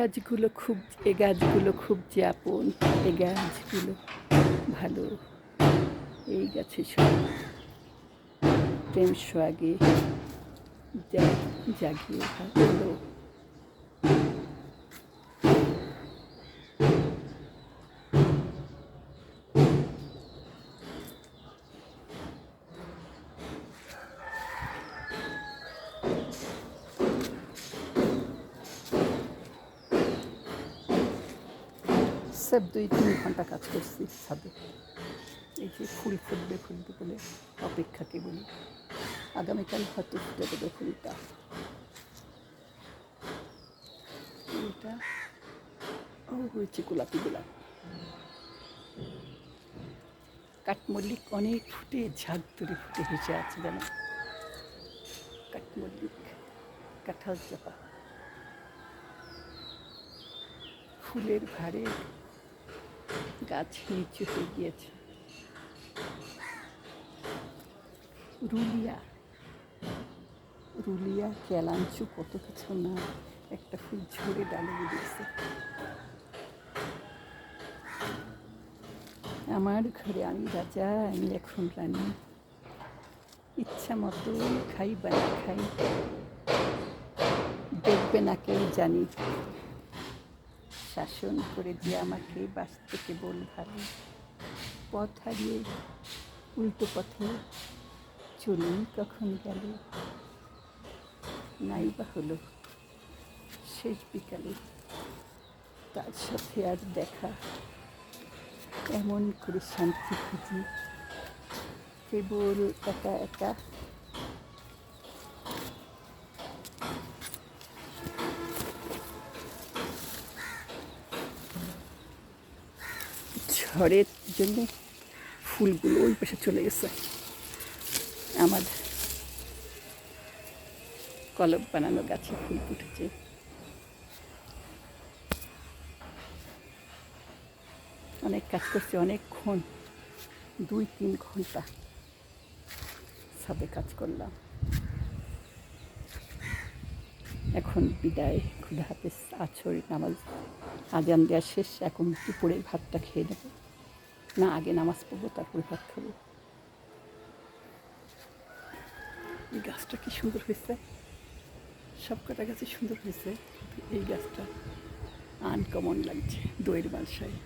গাছগুলো খুব যে আপন, এ গাছগুলো ভালো। এই গাছে সব প্রেম সোহাগে জাগিয়ে ভালো। সব 2-3 ঘন্টা কাজ করছি ছাদে। এই যে ফুল ফুটবে বলে অপেক্ষাকে বলি। আগামীকাল হয়তো ফুটে দেবে ফুলটা। ফুলটা হয়েছে গোলাপি গোলাপ। কাঠমল্লিক অনেক ফুটে ঝাঁক ধরে ফুটে হেসে আছে যেন। কাঠমল্লিক, কাঁঠাল চাপা, ফুলের ভারে গাছ নিচু হয়ে গিয়েছে। রুলিয়া ক্যালাঞ্চু কত কিছু না, একটা ফুল ঝরে ডালে দিয়েছে। আমার ঘরে আমি রাজা, আমি এখন রানী, ইচ্ছা মতো খাই বানা খাই, দেখবে না কেউ জানি। শাসন করে দিয়ে আমাকে বাঁচতে কেবল ভালো, পথ হারিয়ে উল্টো পথে চলুন কখন গেল। নাই বা হলো শেষ বিকালে তার সাথে আর দেখা, এমন করে শান্তি খুঁজি কেবল একা একা। ঝড়ের জন্য ফুলগুলো ওই পাশে চলে গেছে। আমার কলম বানানো গাছে ফুল ফুটেছে। অনেক কাজ করছে, অনেকক্ষণ 2-3 ঘন্টা ছাদে কাজ করলাম। এখন বিদায়, খুদা হাফেজ। নামাজ আজান দেওয়া শেষ, এখন দুপুরের ভাতটা খেয়ে নেব। না, আগে নামাজ পড়বো তারপরে ভাত খাবো। এই গাছটা কি সুন্দর হয়েছে, সব কটা গাছই সুন্দর হয়েছে, এই গাছটা আনকমন লাগছে দইয়ের বাসায়।